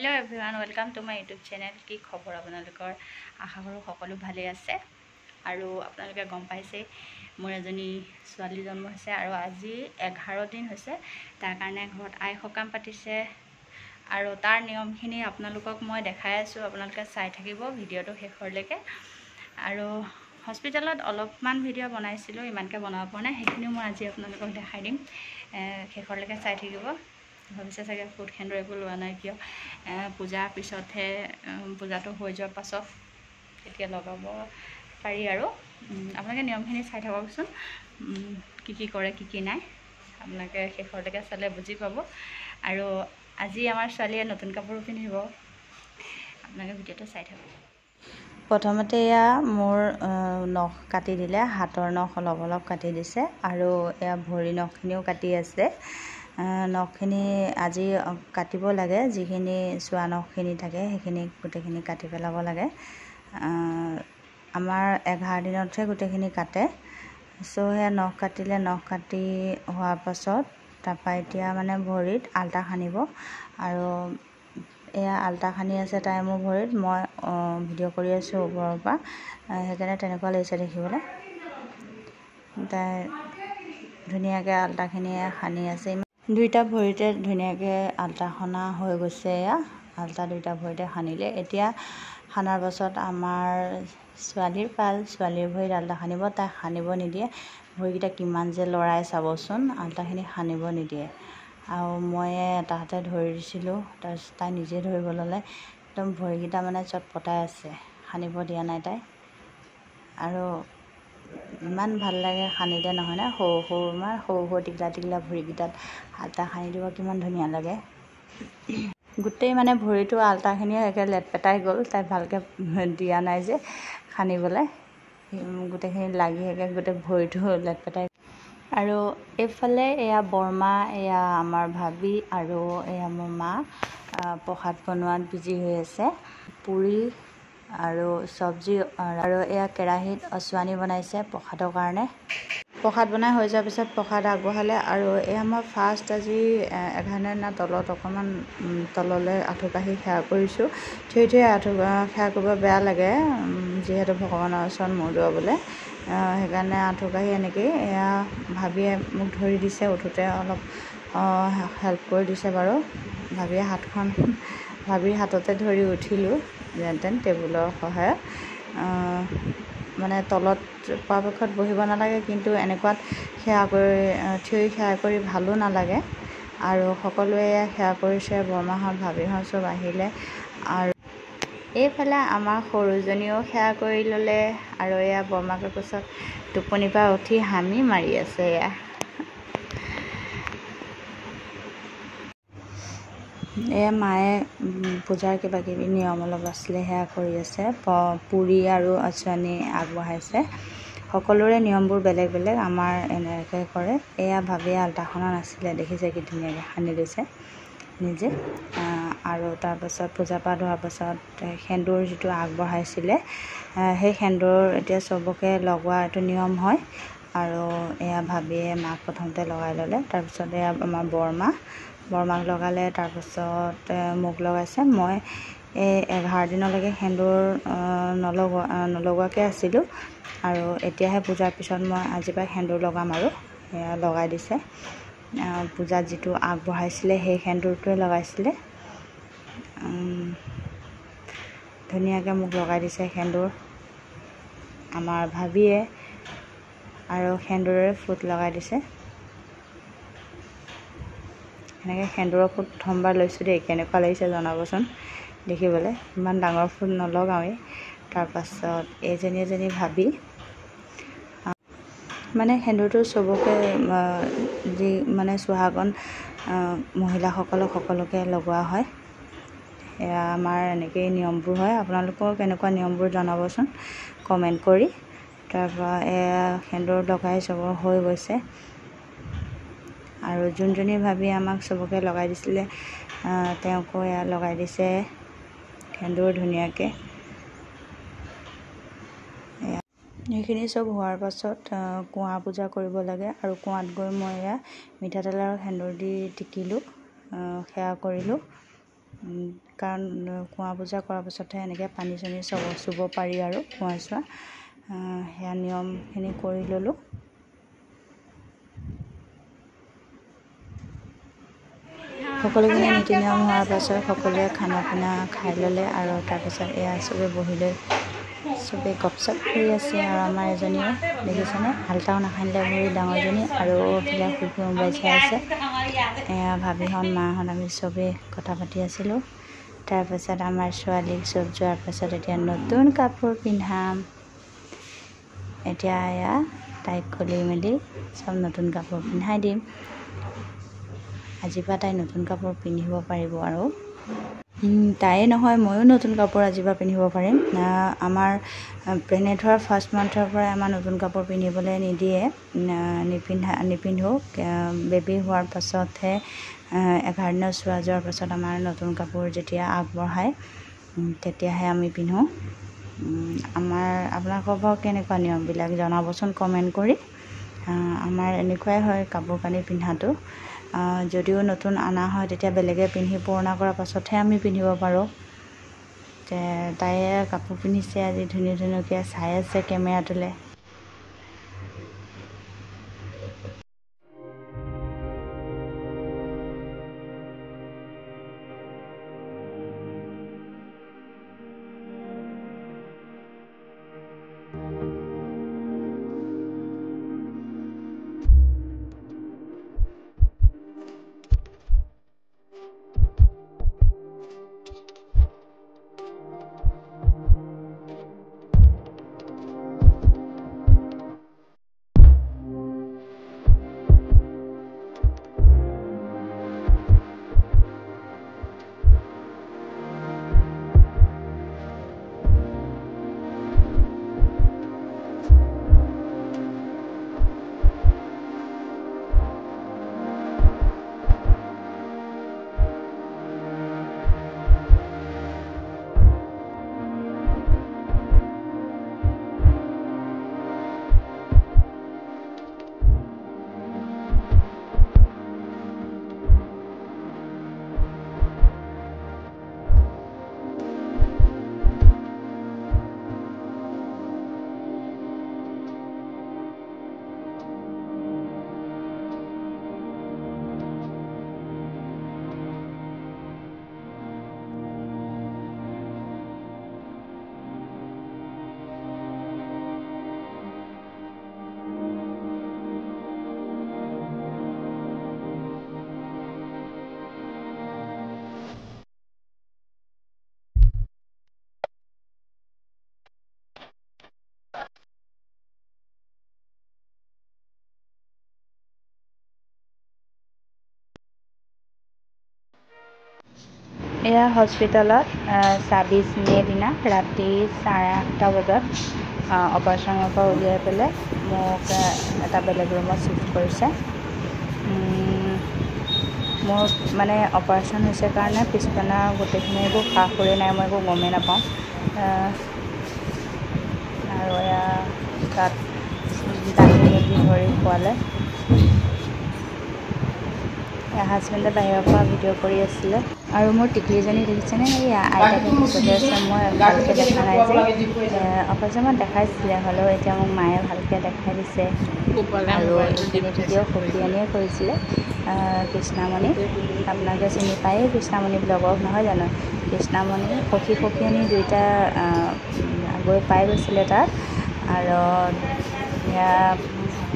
Hello' everyone, welcome to my YouTube channel. কি খবৰ আপোনালোকৰ? আশা কৰোঁ সকলো ভালেই আছে। আৰু আপোনালোকে গম পাইছেই মোৰ এজনী ছোৱালী জন্ম হৈছে আৰু আজি 11 দিন হৈছে। তাৰ কাৰণে ঘৰত আই সকাম পাতিছে আৰু তাৰ নিয়মখিনি আপোনালোকক মই দেখাই আছোঁ। আপোনালোকে চাই থাকিব ভিডিঅ'টো শেষলৈকে। আৰু হস্পিটেলত অলপমান ভিডিঅ' বনাইছিলোঁ, ইমানকৈ বনাব পৰা নাই, সেইখিনিও মই আজি আপোনালোকক দেখাই দিম। শেষলৈকে চাই থাকিব। ভাবিছে চাগে ফুট সেন্দুৰ একো লোৱা নাই কিয়, পূজাৰ পিছতহে, পূজাটো হৈ যোৱাৰ পাছত তেতিয়া লগাব পাৰি। আৰু আপোনালোকে নিয়মখিনি চাই থাককচোন, কি কৰে কি নাই, আপোনালোকে শেষলৈকে চালে বুজি পাব। আৰু আজি আমাৰ ছোৱালীয়ে নতুন কাপোৰো পিন্ধিব, আপোনালোকে ভিডিঅ'টো চাই থাকক। প্ৰথমতে এয়া মোৰ নখ কাটি দিলে, হাতৰ নখ অলপ অলপ কাটি দিছে আৰু এয়া ভৰি নখখিনিও কাটি আছে। নখখিনি আজি কাটিব লাগে, যিখিনি চোৱা নখখিনি থাকে সেইখিনি গোটেইখিনি কাটি পেলাব লাগে। আমাৰ 11 দিনতহে গোটেইখিনি কাটে। চ' সেয়া নখ কাটিলে, নখ কাটি হোৱাৰ পাছত তাৰপৰা এতিয়া মানে ভৰিত আল্টা সানিব। আৰু এয়া আল্টা সানি আছে তাই মোৰ ভৰিত, মই ভিডিঅ' কৰি আছোঁ ওপৰৰ পৰা, সেইকাৰণে তেনেকুৱা লাগিছে দেখিবলৈ। তাই ধুনীয়াকৈ আল্টাখিনি সানি আছে, দুইটা ভৰিতে ধুনীয়াকৈ আল্টা সনা হৈ গৈছে। এয়া আল্টা দুইটা ভৰিতে সানিলে। এতিয়া সানাৰ পাছত আমাৰ ছোৱালীৰ পাল, ছোৱালীৰ ভৰিত আল্টা সানিব। তাই সানিব নিদিয়ে, ভৰিকেইটা কিমান যে লৰাই চাবচোন, আল্টাখিনি সানিব নিদিয়ে। আৰু মই এটা হাতে ধৰি দিছিলোঁ, তাৰপিছত তাই নিজে ধৰিব ল'লে। একদম ভৰিকেইটা মানে চটপটাই আছে, সানিব দিয়া নাই তাই। আৰু ইমান ভাল লাগে সানিলে, নহয়নে? সৰু সৰু টিকলা টিকলা ভৰিকেইটাত আল্টা সানি দিব, কিমান ধুনীয়া লাগে। গোটেই মানে ভৰিটো আল্টাখিনি একে লেটপেটাই গ'ল, তাই ভালকৈ দিয়া নাই যে সানিবলৈ, গোটেইখিনি লাগি একে গোটেই ভৰিটো লেটপেটাই। আৰু এইফালে এয়া বৰমা, এয়া আমাৰ ভাবি আৰু এয়া মোৰ মা প্ৰসাদ বনোৱাত বিজি হৈ আছে। পুৰি আৰু চব্জি আৰু এয়া কেৰাহীত অচুৱানি বনাইছে প্ৰসাদৰ কাৰণে। প্ৰসাদ বনাই হৈ যোৱাৰ পিছত প্ৰসাদ আগবঢ়ালে। আৰু এয়া মই ফাৰ্ষ্ট আজি 11 দিনা তলত অকণমান তললৈ আঁঠু কাঢ়ি সেৱা কৰিছোঁ। থিয় থিয় সেৱা কৰিব বেয়া লাগে, যিহেতু ভগৱানৰ ওচৰত মূৰ দোৱাবলৈ, সেইকাৰণে আঁঠু কাঢ়ি এনেকেই। এয়া ভাবিয়ে মোক ধৰি দিছে, উঠোঁতে অলপ হেল্প কৰি দিছে বাৰু। ভাবিৰ হাততে ধৰি উঠিলোঁ যেন তেন টেবুলৰ সহায়ত। মানে তলত পৰাপক্ষত বহিব নালাগে, কিন্তু এনেকুৱাত থিয় সেৱা কৰি ভালো নালাগে। আৰু সকলোৱে সেৱা কৰিছে, বৰমাহঁত ভাবিহঁত চব আহিলে। আৰু এইফালে আমাৰ সৰুজনীও সেৱা কৰি ল'লে। আৰু এয়া বৰমাকৰ কোচত টোপনিৰ পৰা উঠি হামি মাৰি আছে। এয়া মায়ে পূজাৰ কিবা কিবি নিয়ম অলপ আছিলে, সেয়া কৰি আছে। পুৰি আৰু আচুৱানি আগবঢ়াইছে। সকলোৰে নিয়মবোৰ বেলেগ বেলেগ, আমাৰ এনেকৈ কৰে। এয়া ভাবিয়ে আল্টা সনা নাছিলে, দেখিছে কি ধুনীয়াকৈ সানি লৈছে নিজে। আৰু তাৰপাছত পূজা পাঠ হোৱাৰ পাছত সেন্দুৰ যিটো আগবঢ়াইছিলে, সেই সেন্দুৰ এতিয়া চবকে লগোৱা এইটো নিয়ম হয়। আৰু এয়া ভাবিয়ে মাক প্ৰথমতে লগাই ল'লে, তাৰপিছত এয়া আমাৰ বৰমাক লগালে, তাৰপাছত মোক লগাইছে। মই এই 11 দিনলৈকে সেন্দুৰ নলগোৱাকৈ আছিলোঁ। আৰু এতিয়াহে পূজাৰ পিছত মই আজিৰ পৰা সেন্দুৰ লগাম। আৰু সেয়া লগাই দিছে। পূজাত যিটো আগবঢ়াইছিলে সেই সেন্দুৰটোৱে লগাইছিলে। ধুনীয়াকৈ মোক লগাই দিছে সেন্দুৰ আমাৰ ভাবিয়ে, আৰু সেন্দুৰেৰে ফুট লগাই দিছে। এনেকৈ সেন্দুৰৰ ফুট প্ৰথমবাৰ লৈছোঁ দেই, কেনেকুৱা লাগিছে জনাবচোন দেখিবলৈ। ইমান ডাঙৰ ফুট নলগাওঁৱেই। তাৰপাছত এজনী ভাবি, মানে সেন্দুৰটো চবকে, যি মানে চুহাগন মহিলাসকলক সকলোকে লগোৱা হয়। এয়া আমাৰ এনেকেই নিয়মবোৰ হয়। আপোনালোকৰ কেনেকুৱা নিয়মবোৰ জনাবচোন কমেণ্ট কৰি। তাৰপৰা এয়া সেন্দুৰ লগাই চবৰ হৈ গৈছে। আৰু যোনজনী ভাবি আমাক চবকে লগাই দিছিলে, তেওঁকো এয়া লগাই দিছে সেন্দুৰ ধুনীয়াকৈ। সেইখিনি চব হোৱাৰ পাছত কুঁৱা পূজা কৰিব লাগে। আৰু কুঁৱাত গৈ মই এয়া মিঠাতেল আৰু সেন্দুৰ দি টিকিলোঁ, সেৱা কৰিলোঁ। কাৰণ কুঁৱা পূজা কৰাৰ পাছতহে এনেকৈ পানী চানী চুব পাৰি আৰু কুঁৱা চোৱা সেয়া নিয়মখিনি কৰি ল'লোঁ। সকলোখিনি নীতি নিয়ম হোৱাৰ পাছত সকলোৱে খানা পিনা খাই ল'লে আৰু তাৰপিছত এয়া চবেই বহি লৈ চবেই গপচপ কৰি আছে। আৰু আমাৰ এজনীয়ে দেখিছেনে আল্টাও নাখান্দিলে ভৰি ডাঙৰজনী আৰু এইফালে শুই মোবাইল চাই আছে। এয়া ভাবিহঁত মাহঁত আমি চবেই কথা পাতি আছিলোঁ। তাৰপাছত আমাৰ ছোৱালীক চব যোৱাৰ পাছত এতিয়া নতুন কাপোৰ পিন্ধাম। এতিয়া এয়া তাইক খুলি মেলি চব নতুন কাপোৰ পিন্ধাই দিম। আজিৰ পৰা তাই নতুন কাপোৰ পিন্ধিব পাৰিব আৰু তাইয়ে নহয় ময়ো নতুন কাপোৰ আজিৰ পৰা পিন্ধিব পাৰিম। আমাৰ প্ৰেগনেণ্ট হোৱাৰ ফাৰ্ষ্ট মান্থৰ পৰাই আমাৰ নতুন কাপোৰ পিন্ধিবলৈ নিদিয়ে, নিপিন্ধোঁ। বেবী হোৱাৰ পাছতহে 11 দিনৰ চোৱা যোৱাৰ পাছত আমাৰ নতুন কাপোৰ যেতিয়া আগবঢ়ায় তেতিয়াহে আমি পিন্ধোঁ। আপোনালোকৰ বাৰু কেনেকুৱা নিয়মবিলাক জনাবচোন কমেণ্ট কৰি। আমাৰ এনেকুৱাই হয় কাপোৰ কানি পিন্ধাটো। যদিও নতুন অনা হয় তেতিয়া বেলেগে পিন্ধি পুৰণা কৰাৰ পাছতহে আমি পিন্ধিব পাৰোঁ। তাইয়ে কাপোৰ পিন্ধিছে আজি ধুনীয়া ধুনীয়াকৈ চাই আছে কেমেৰাটোলৈ। এয়া হস্পিটেলত 26 মে'ৰ দিনা ৰাতি 8:30 বজাত অপাৰেশ্যনৰ পৰা উলিয়াই পেলাই মোক এটা বেলেগ ৰুমত চিফ্ট কৰিছে। মোৰ মানে অপাৰেশ্যন হৈছে কাৰণে পিছপিনে গোটেইখিনি একো খা খবৰে নাই, মই একো গমেই নাপাওঁ। আৰু এয়া তাত দাঙি মেলি ধৰি খোৱালে। হাজবেণ্ডে বাহিৰৰ পৰা ভিডিঅ' কৰি আছিলে। আৰু মোৰ টিকলিজনী দেখিছেনে এইয়া আইতাকে পিছতে আছে। মই ভালকৈ দেখা নাই যে অপাৰেশ্যনত দেখাইছিলে, হ'লেও এতিয়া মোক মায়ে ভালকৈ দেখাই দিছে। আৰু এইখিনি ভিডিঅ' সখী আনিয়ে কৰিছিলে কৃষ্ণামণি। আপোনালোকে চিনি পায়েই কৃষ্ণামণি ব্লগক নহয় জানো। কৃষ্ণামণি সখী আনি দুইটা গৈ পাই গৈছিলে তাত। আৰু এয়া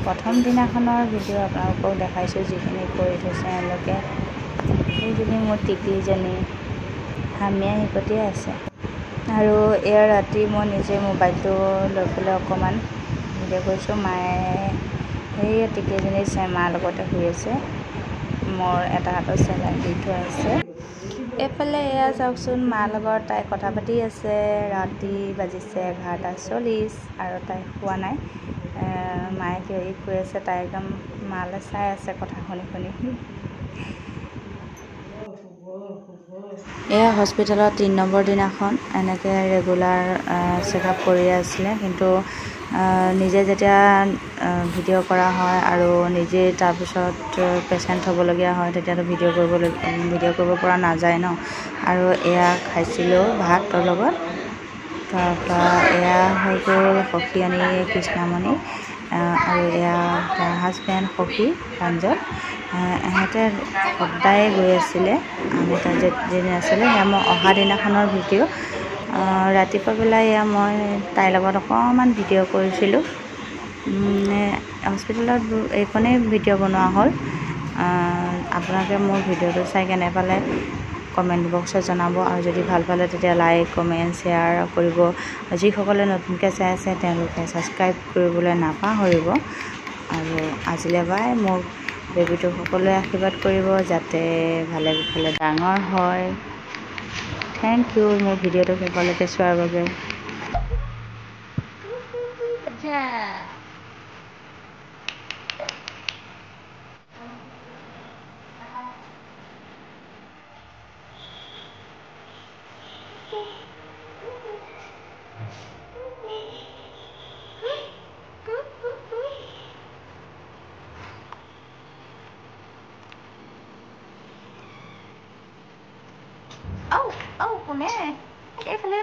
প্ৰথম দিনাখনৰ ভিডিঅ' আপোনালোকক দেখাইছোঁ যিখিনি কৰি থৈছে এওঁলোকে। এইজনী মোৰ টিকলিজনী হামিয়াই হিকটিয়ে আছে। আৰু এয়া ৰাতি মই নিজে মোবাইলটো লৈ পেলাই অকণমান ভিডিঅ' কৰিছোঁ। মায়ে সেই টিকলিজনী মাৰ লগতে শুই আছে। মোৰ এটা হাতত চেলাইন দি থোৱা আছে। এইফালে এয়া চাওকচোন মাৰ লগত তাই কথা পাতি আছে। ৰাতি বাজিছে 11:40 আৰু তাই শুৱা নাই। মায়ে কিবা কৈ আছে, তাই একদম মালৈ চাই আছে কথা শুনি শুনি। এয়া হস্পিটেলত 3 নম্বৰ দিনাখন এনেকৈ ৰেগুলাৰ চেকআপ কৰি আছিলে, কিন্তু নিজে যেতিয়া ভিডিঅ' কৰা হয় আৰু নিজে তাৰপিছত পেচেণ্ট হ'বলগীয়া হয় তেতিয়াতো ভিডিঅ' কৰিব পৰা নাযায় ন। আৰু এয়া খাইছিলোঁ ভাতৰ লগত। তাৰপৰা এয়া হৈ গ'ল সখীয়নী কৃষ্ণামণি আৰু এয়া তাৰ হাজবেণ্ড সখী প্ৰাঞ্জল। এহেঁতে সদায়ে গৈ আছিলে, আমি তাত যেদিন আছিলে সেয়া মই অহা দিনাখনৰ ভিডিঅ'। ৰাতিপুৱা বেলা এয়া মই তাইৰ লগত অকণমান ভিডিঅ' কৰিছিলোঁ। হস্পিটেলত এইখনেই ভিডিঅ' বনোৱা হ'ল। আপোনালোকে মোৰ ভিডিঅ'টো চাই কেনে পালে কমেণ্ট বক্সত জনাব, আৰু যদি ভাল পালে তেতিয়া লাইক কমেণ্ট শ্বেয়াৰ কৰিব। যিসকলে নতুনকৈ চাই আছে তেওঁলোকে ছাবস্ক্ৰাইব কৰিবলৈ নাপাহৰিব। আৰু আজিলৈ বাই। মোক বেবীটো সকলোৱে আশীৰ্বাদ কৰিব যাতে ভালে কুশলে ডাঙৰ হয়। থেংক ইউ মোৰ ভিডিঅ'টো শেষলৈকে চোৱাৰ বাবে। কোনে এইফালে